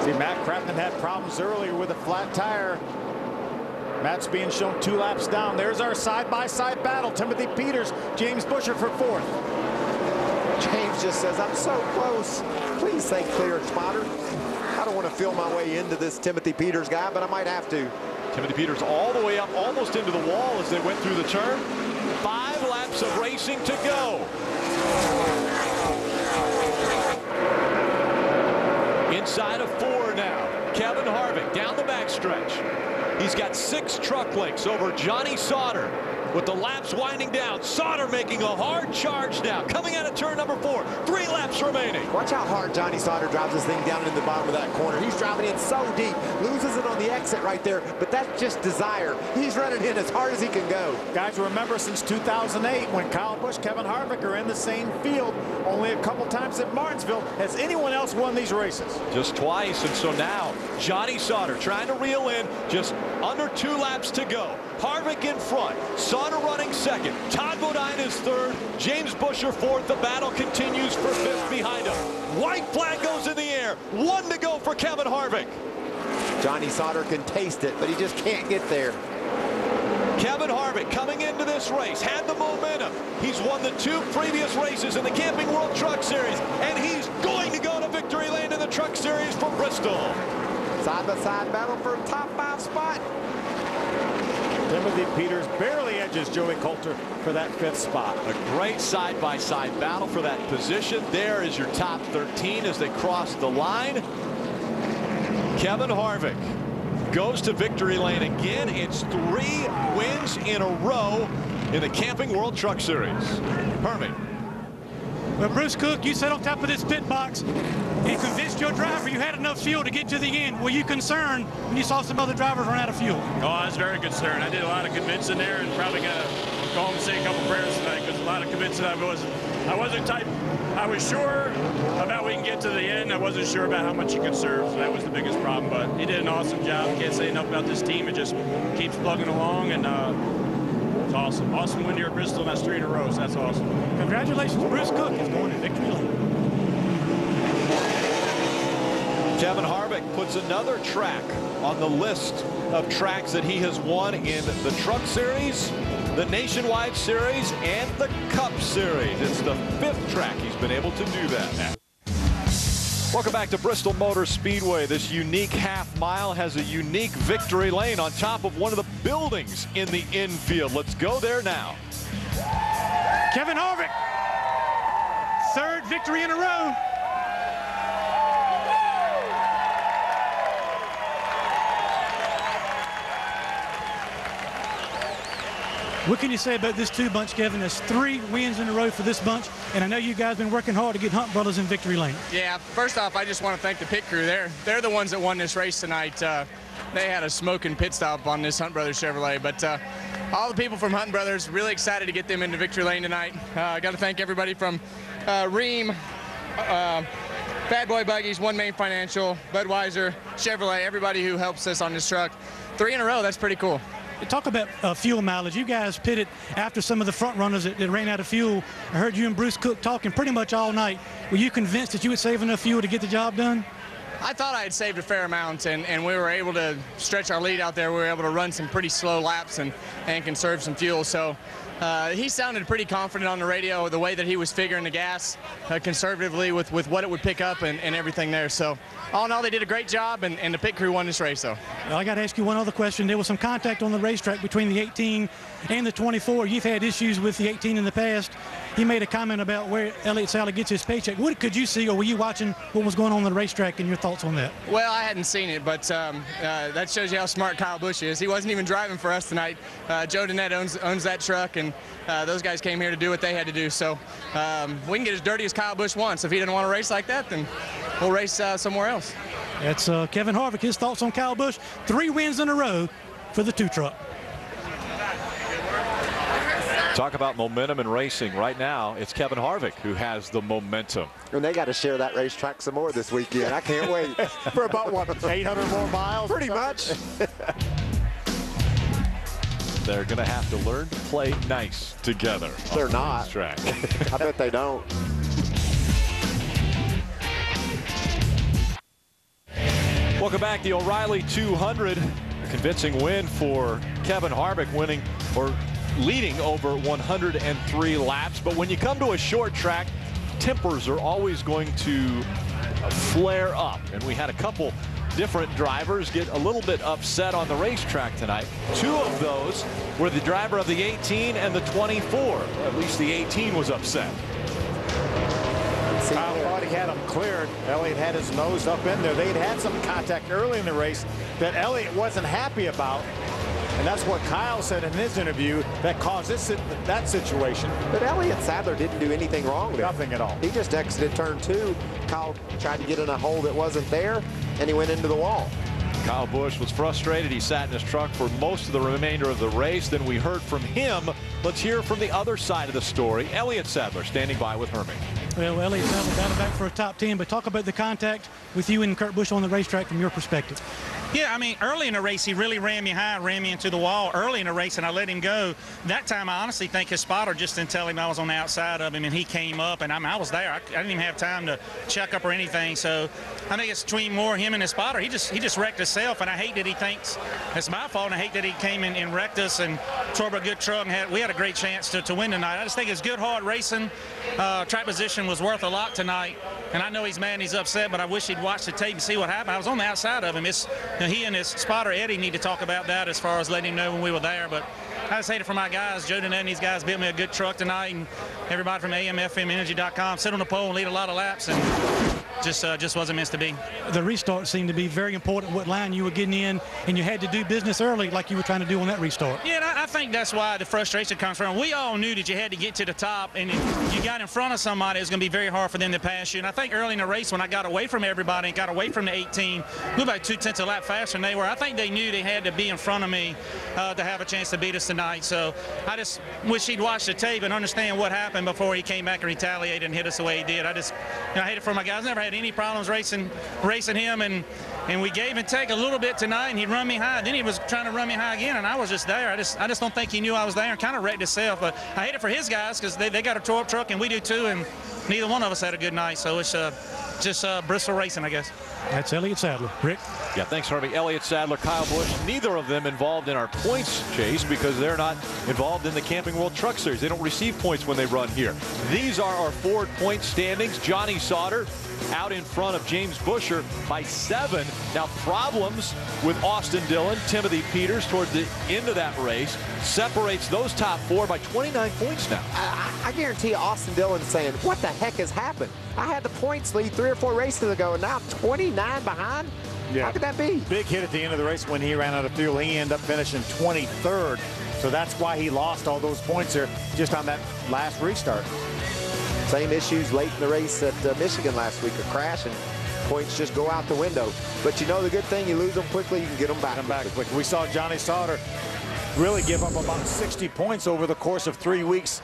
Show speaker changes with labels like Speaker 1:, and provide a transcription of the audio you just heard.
Speaker 1: See, Matt Crafton had problems earlier with a flat tire. Matt's being shown 2 laps down. There's our side-by-side battle. Timothy Peters, James Busher for 4th.
Speaker 2: James just says, I'm so close. Please say clear, spotter. I don't want to feel my way into this Timothy Peters guy, but I might have to.
Speaker 3: Timothy Peters all the way up, almost into the wall as they went through the turn. 5 laps of racing to go. Inside of 4 now. Kevin Harvick down the backstretch. He's got 6 truck lengths over Johnny Sauter. With the laps winding down, Sauter making a hard charge now. Coming out of turn number 4, 3 laps remaining.
Speaker 2: Watch how hard Johnny Sauter drives this thing down in the bottom of that corner. He's driving in so deep, loses it on the exit right there, but that's just desire. He's running in as hard as he can go.
Speaker 1: Guys, remember since 2008 when Kyle Busch, Kevin Harvick are in the same field, only a couple times at Martinsville, has anyone else won these races?
Speaker 3: Just twice, and so now Johnny Sauter trying to reel in, just under 2 laps to go. Harvick in front, Sauter running second, Todd Bodine is third, James Busher fourth. The battle continues for 5th behind him. White flag goes in the air, 1 to go for Kevin Harvick.
Speaker 2: Johnny Sauter can taste it, but he just can't get there.
Speaker 3: Kevin Harvick coming into this race had the momentum. He's won the 2 previous races in the Camping World Truck Series, and he's going to go to victory lane in the Truck Series from Bristol.
Speaker 2: Side-by-side battle for a top 5 spot.
Speaker 1: Timothy Peters barely edges Joey Coulter for that 5th spot.
Speaker 3: A great side-by-side battle for that position. There is your top 13 as they cross the line. Kevin Harvick goes to victory lane again. It's 3 wins in a row in the Camping World Truck Series. Hermie.
Speaker 4: Well, Bruce Cook, you sat on top of this pit box and convinced your driver you had enough fuel to get to the end. Were you concerned when you saw some other drivers run out of fuel?
Speaker 5: Oh, I was very concerned. I did a lot of convincing there, and probably got to go home and say a couple prayers tonight, because a lot of convincing I was sure about we can get to the end. I wasn't sure about how much he could serve, so that was the biggest problem. But he did an awesome job. Can't say enough about this team. It just keeps plugging along, and it's awesome. Awesome win here at Bristol, and that's 3 in a row, so that's awesome.
Speaker 4: Congratulations, Bruce Cook is going to victory lane.
Speaker 3: Kevin Harvick puts another track on the list of tracks that he has won in the Truck Series, the Nationwide Series, and the Cup Series. It's the 5th track he's been able to do that now. Welcome back to Bristol Motor Speedway. This unique half mile has a unique victory lane on top of one of the buildings in the infield. Let's go there now.
Speaker 4: Kevin Harvick, 3rd victory in a row. What can you say about this 2 bunch, Kevin? There's 3 wins in a row for this bunch, and I know you guys have been working hard to get Hunt Brothers in victory lane.
Speaker 6: Yeah, first off, I just want to thank the pit crew. They're the ones that won this race tonight. They had a smoking pit stop on this Hunt Brothers Chevrolet, but all the people from Hunt Brothers, really excited to get them into victory lane tonight. I got to thank everybody from Ream, Bad Boy Buggies, One Main Financial, Budweiser, Chevrolet, everybody who helps us on this truck. 3 in a row, that's pretty cool.
Speaker 4: Talk about fuel mileage. You guys pitted after some of the front runners that ran out of fuel. I heard you and Bruce Cook talking pretty much all night. Were you convinced that you would save enough fuel to get the job done?
Speaker 6: I thought I had saved a fair amount, and we were able to stretch our lead out there. We were able to run some pretty slow laps and conserve some fuel. So he sounded pretty confident on the radio, the way that he was figuring the gas conservatively with what it would pick up and everything there. So all in all, they did a great job, and the pit crew won this race. So
Speaker 4: well, I got to ask you one other question. There was some contact on the racetrack between the 18 and the 24. You've had issues with the 18 in the past. He made a comment about where Elliott Sadler gets his paycheck. What could you see, or were you watching what was going on the racetrack, and your thoughts on that?
Speaker 6: Well, I hadn't seen it, but that shows you how smart Kyle Busch is. He wasn't even driving for us tonight. Joe Dennett owns that truck, and those guys came here to do what they had to do. So we can get as dirty as Kyle Busch wants. If he didn't want to race like that, then we'll race somewhere else.
Speaker 4: That's Kevin Harvick. His thoughts on Kyle Busch. 3 wins in a row for the 2 truck.
Speaker 3: Talk about momentum in racing. Right now, it's Kevin Harvick who has the momentum.
Speaker 2: And they got to share that racetrack some more this weekend. I can't wait.
Speaker 1: For about, what, 800 more miles?
Speaker 2: Pretty much.
Speaker 3: They're going to have to learn to play nice together.
Speaker 2: They're not.
Speaker 3: Track.
Speaker 2: I bet they don't.
Speaker 3: Welcome back. The O'Reilly 200. A convincing win for Kevin Harvick, winning or leading over 103 laps. But when you come to a short track, tempers are always going to flare up. And we had a couple different drivers get a little bit upset on the racetrack tonight. Two of those were the driver of the 18 and the 24. At least the 18 was upset.
Speaker 1: Kyle thought he had him cleared. Elliott had his nose up in there. They'd had some contact early in the race that Elliott wasn't happy about. And that's what Kyle said in his interview that caused that situation.
Speaker 2: But Elliott Sadler didn't do anything wrong there.
Speaker 1: Nothing at all.
Speaker 2: He just exited turn 2. Kyle tried to get in a hole that wasn't there, and he went into the wall.
Speaker 3: Kyle Busch was frustrated. He sat in his truck for most of the remainder of the race. Then we heard from him. Let's hear from the other side of the story. Elliott Sadler standing by with Hermie.
Speaker 4: Well, Elliott Sadler battled back for a top 10, but talk about the contact with you and Kurt Busch on the racetrack from your perspective.
Speaker 7: Yeah, I mean, early in the race, he really ran me high, ran me into the wall early in the race, and I let him go. That time, I honestly think his spotter just didn't tell him I was on the outside of him, and he came up, and I was there. I didn't even have time to check up or anything. So I think it's between more him and his spotter. He just wrecked himself, and I hate that he thinks it's my fault, and I hate that he came in and wrecked us and tore up a good truck, and we had a great chance to win tonight. I just think it's good, hard racing. Track position was worth a lot tonight, and I know he's mad and he's upset, but I wish he'd watch the tape and see what happened. I was on the outside of him. He and his spotter Eddie need to talk about that as far as letting him know when we were there. But I just hate it for my guys. Joe Dennett and these guys built me a good truck tonight, and everybody from AMFMenergy.com sit on the pole and lead a lot of laps, and just wasn't meant to be.
Speaker 4: The restart seemed to be very important. What line you were getting in, and you had to do business early like you were trying to do on that restart.
Speaker 7: Yeah, and I think that's why the frustration comes from. We all knew that you had to get to the top, and if you got in front of somebody, it was going to be very hard for them to pass you. And I think early in the race, when I got away from everybody and got away from the 18, we were about 2/10 of a lap faster than they were. I think they knew they had to be in front of me to have a chance to beat us tonight. So I just wish he'd watch the tape and understand what happened before he came back and retaliated and hit us the way he did. I hate it for my guys. Never had any problems racing him, and we gave and take a little bit tonight, and he run me high. Then he was trying to run me high again, and I was just there. I just don't think he knew I was there, and kind of wrecked himself. But I hate it for his guys because they got a tore up truck, and we do too, and neither one of us had a good night. So it's just Bristol racing, I guess.
Speaker 4: That's Elliott Sadler. Rick?
Speaker 3: Yeah, thanks, Harvey. Elliott Sadler, Kyle Busch, neither of them involved in our points chase because they're not involved in the Camping World Truck Series. They don't receive points when they run here. These are our Ford point standings. Johnny Sauter out in front of James Buescher by 7. Now, problems with Austin Dillon, Timothy Peters toward the end of that race separates those top 4 by 29 points now.
Speaker 2: I guarantee you Austin Dillon's saying, what the heck has happened? I had the points lead 3 or 4 races ago, and now I'm 29 behind? Yeah. How could that be?
Speaker 1: Big hit at the end of the race when he ran out of fuel. He ended up finishing 23rd. So that's why he lost all those points there just on that last restart.
Speaker 2: Same issues late in the race at Michigan last week, a crash, and points just go out the window. But you know the good thing, you lose them quickly, you can get them back.
Speaker 1: We saw Johnny Sauter really give up about 60 points over the course of 3 weeks